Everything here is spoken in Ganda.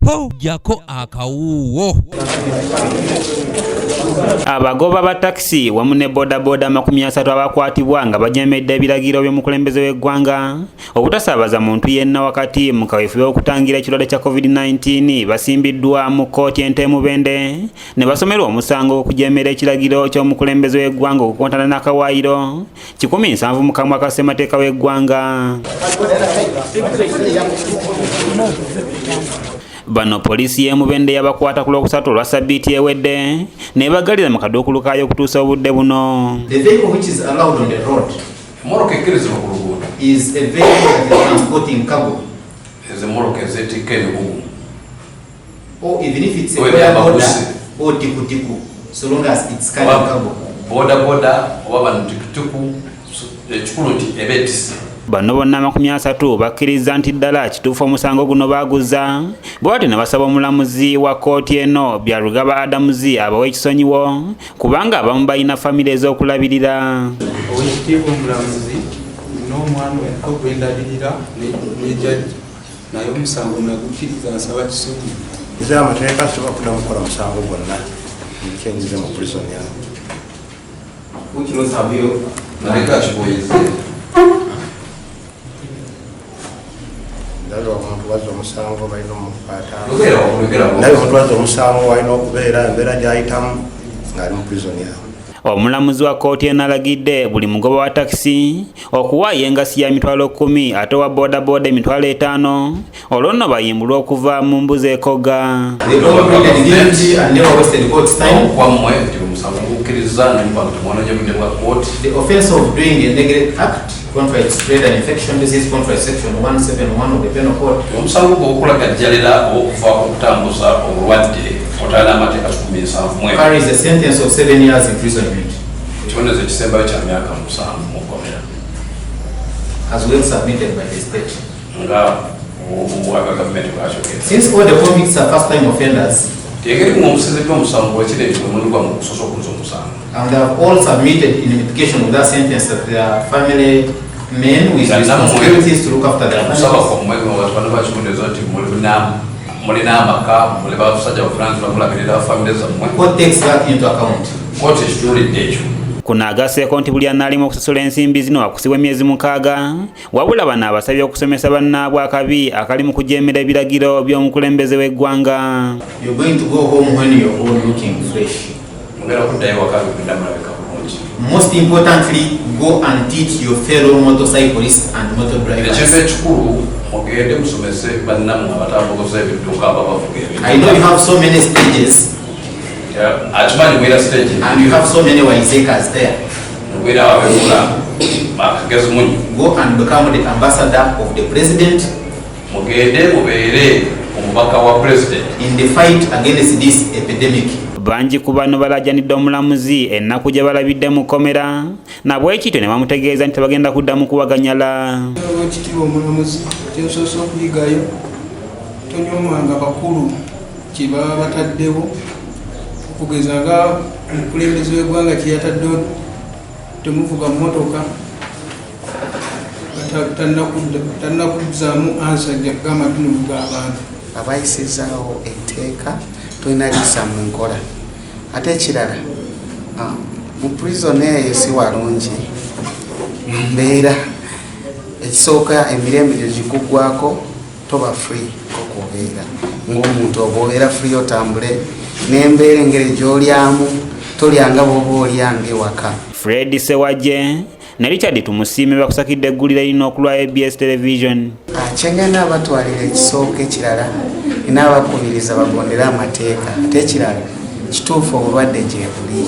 po jako akawuwo. Abagoba ba taxi wamu ne bodaboda 30 abakwatibwa nga bajemedde ebiragiro by'omukulembeze w'eggwanga obutasaabaza muntu yenna wakati mu kaweefube okutangira ekirwadde kya COVID-19 basimbiddwa mu kkooti entemu Bende ne basomerwa omusango okujemera ekiragiro ky'omukulembeze w'eggwanga okukontana n'akawaayiro 170 mu kamwa ka ssemateeka w'eggwanga. Bano polisi y'e Mubende yabakwata ku Lwokusatu olwa Ssabbiiti ewedde ne bagalira mu kaduukulu kaayo okutuusa obudde buno. The vehicle which is allowed on the road is a vehicle that is transporting cargo. Or even if it's a boda or tiku-tiku, so long as it's carrying cargo. Bano bonna 30 bakkiriza nti ddala kituufu omusango guno baaguza bw'ate ne basaba omulamuzi wa kkooti eno Byarugaba Adamuzi abawa ekisonyiwo kubanga abamu balina famire ez'okulabirira. Oweekitiibwa omulamuzi n'omwana ogwendabirira ne jjajja naye omusango nagukkiriza nsaba kisonyiwo. Nze amateeka sobola kuddamu kukola musango gwonna nkyenyize mu prison yange. Naleka kiboyeze. Omuntu wazza omusango balina omukwata naye omuntu wazza omusango walina okubeera embeera gy'ayitamu ng'ali mu prison yawe. Omulamuzi wa kkooti alagidde buli mugoba wa takisi okuwaayo engasi ya mitwalo 10 ate wa bodaboda emitwalo 5 olwo nno bayimbulwa okuva mu mbuzi ekoga. The offense of doing a negative act contrary to spread an infection disease contrary section 171 of the penal code. Omusango gw'okulagajjalira okuva okutambuza obulwadde otwala amateeka 17 carries a sentence of 7 years imprisonment. Kibonerezo ekisembayo kya myaka 7 mu kkomera. As well submitted by the state. Nga obwa gavumenti bw'akyogera. Since all the convicts are first time offenders, engeri omusiziddwa omusango wekiri ekimulirwa mu kusosa okuza omusango. And they have all submitted in imitation of that sentence that they are family men with responsibilities to look after their families. What takes that into account? What is truly danger? Kuno agaseeko nti buli anaalimu okusasula ensimbi zino akusibwa emyezi 6 wabula bano abasabye okusomesa bannaabwe akabi akali mu kujeemera ebiragiro by'omukulembeze w'eggwanga. You're going to go home when you're all looking fresh. Most importantly, go and teach your fellow motorcyclists and motor drivers. I know you have so many stages. And you have so many wiseacres there. Go and become the ambassador of the president in the fight against this epidemic. Bangi ku bano balajanidde omulamuzi ennaku gye balabidde mu kkomera nabwekityo ne bamutegeeza nti bagenda kuddamu kuwaganyala. Oweekitiibwa omulamuzi kyensoose okuyigayo tonyoomanga bakulu kye baba bataddewo okugeza nga omukulembeze w'eggwanga kye yataddewo temuvuga mmotoka tannakuzzaamu ansa g'amatunubu g'abantu. Abayisizaawo etteeka tulina lisa mu nkola ate ekirala mu prison eyo si walungi mbeera ekisooka emirembe gye gikuggwako toba free kokubeera ng'omuntu oba obeera free otambule n'embeera engeri gy'olyamu tolyanga bw'oba olyange waka. Fred Sewajje ne Richard Tumusiime bakusakidde eggulire lino okulwa ABS Television. Kyengenda abatwalira ekisooka ekirala inaabakubiriza bagondera amateeka ate ekirala kituufu obulwadde gye buli.